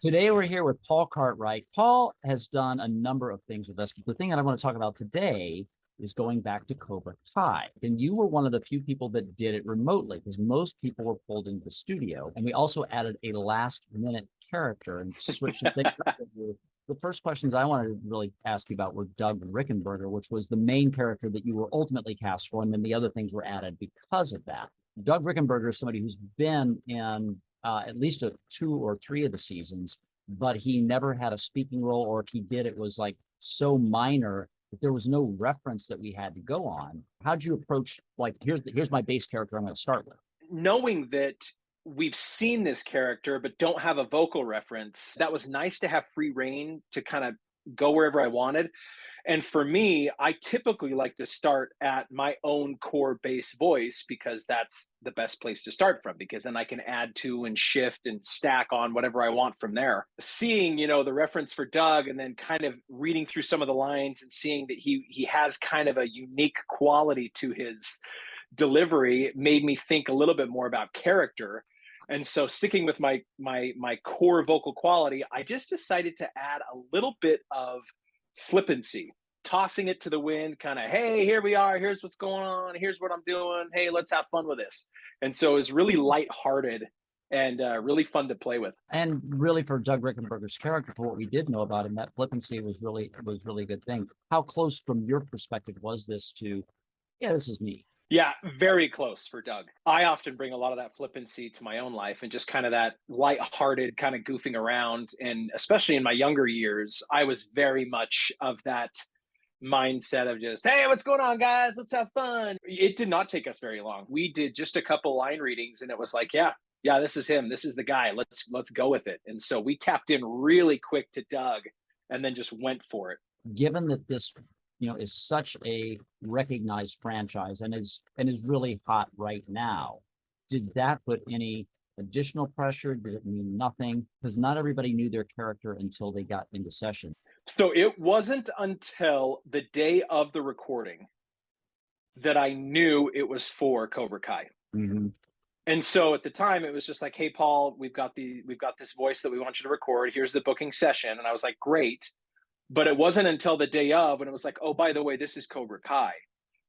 Today we're here with Paul Cartwright. Paul has done a number of things with us, but the thing that I want to talk about today is going back to Cobra Kai. And you were one of the few people that did it remotely because most people were pulled into the studio. And we also added a last minute character and switched some things up. The first questions I wanted to really ask you about were Doug Rickenberger, which was the main character that you were ultimately cast for, and then the other things were added because of that. Doug Rickenberger is somebody who's been in at least two or three of the seasons, but he never had a speaking role, or if he did, it was like so minor that there was no reference that we had to go on. How'd you approach, like, here's my base character I'm going to start with? Knowing that we've seen this character but don't have a vocal reference, that was nice to have free reign to kind of go wherever I wanted. And for me, I typically like to start at my own core bass voice because that's the best place to start from, because then I can add to and shift and stack on whatever I want from there. Seeing, the reference for Doug and then kind of reading through some of the lines and seeing that he has kind of a unique quality to his delivery made me think a little bit more about character. And so sticking with my core vocal quality, I just decided to add a little bit of flippancy, tossing it to the wind, kind of, hey, here we are, here's what's going on, here's what I'm doing, hey, let's have fun with this. And so it was really lighthearted and really fun to play with. And really, for Doug Rickenberger's character, for what we did know about him, that flippancy was really a good thing. How close, from your perspective, was this to, yeah, this is me? Yeah, very close for Doug. I often bring a lot of that flippancy to my own life and just kind of that lighthearted kind of goofing around. And especially in my younger years, I was very much of that mindset of just, hey, what's going on, guys? Let's have fun. It did not take us very long. We did just a couple line readings and it was like, yeah, this is him. This is the guy. Let's go with it. And so we tapped in really quick to Doug and then just went for it. Given that this is such a recognized franchise and is really hot right now, did that put any additional pressure? Did it mean nothing? Because not everybody knew their character until they got into session. So it wasn't until the day of the recording that I knew it was for Cobra Kai. Mm-hmm. And so at the time it was just like, hey, Paul, we've got this voice that we want you to record. Here's the booking session. And I was like, great. But it wasn't until the day of when it was like, oh, by the way, this is Cobra Kai.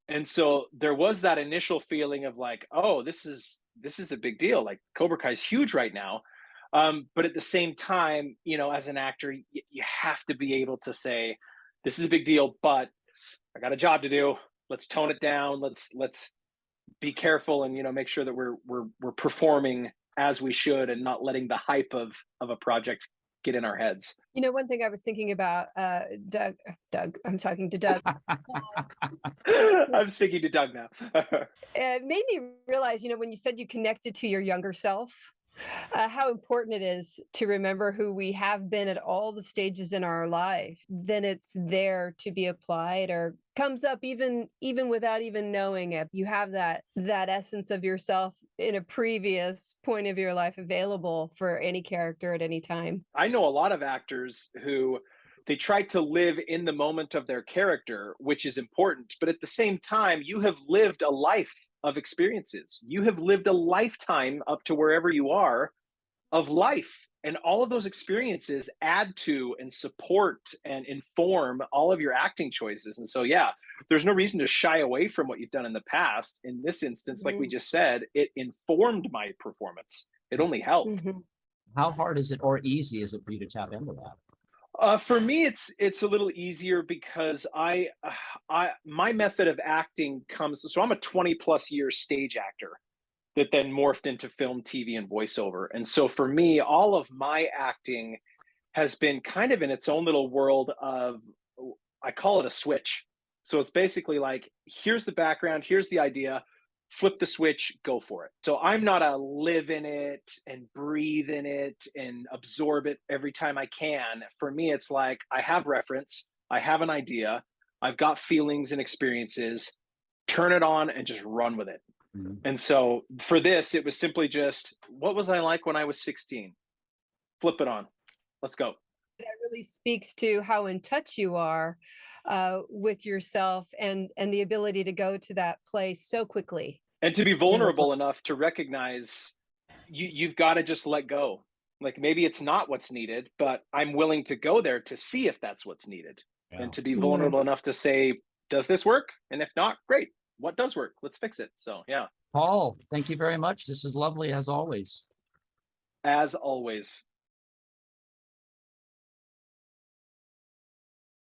And so there was that initial feeling of like, oh, this is a big deal. Like Cobra Kai is huge right now. But at the same time, as an actor, you have to be able to say, this is a big deal, but I got a job to do. Let's tone it down. Let's be careful and make sure that we're performing as we should and not letting the hype of a project get in our heads. One thing I was thinking about, Doug, I'm talking to Doug. I'm speaking to Doug now. It made me realize, when you said you connected to your younger self, how important it is to remember who we have been at all the stages in our life. Then it's there to be applied or comes up even without even knowing it. You have that essence of yourself in a previous point of your life available for any character at any time. I know a lot of actors who they try to live in the moment of their character, which is important. But at the same time, you have lived a life of experiences. You have lived a lifetime up to wherever you are of life. And all of those experiences add to and support and inform all of your acting choices. And so, yeah, there's no reason to shy away from what you've done in the past. In this instance, like we just said, it informed my performance. It only helped. Mm-hmm. How hard is it or easy is it for you to tap into that? For me, it's a little easier because I my method of acting comes. So I'm a 20+ year stage actor that then morphed into film, TV, and voiceover. And so for me, all of my acting has been kind of in its own little world of, I call it a switch. So it's basically like, here's the background, here's the idea, flip the switch, go for it. So I'm not a live in it and breathe in it and absorb it every time I can. For me, it's like I have reference, I have an idea, I've got feelings and experiences, turn it on and just run with it. Mm-hmm. And so for this, it was simply just, what was I like when I was 16? Flip it on. Let's go. That really speaks to how in touch you are with yourself and the ability to go to that place so quickly. And to be vulnerable enough to recognize you've got to just let go. Like maybe it's not what's needed, but I'm willing to go there to see if that's what's needed Yeah. and to be vulnerable enough to say, does this work? And if not, great. What does work? Let's fix it. So, yeah. Paul, thank you very much. This is lovely as always. As always.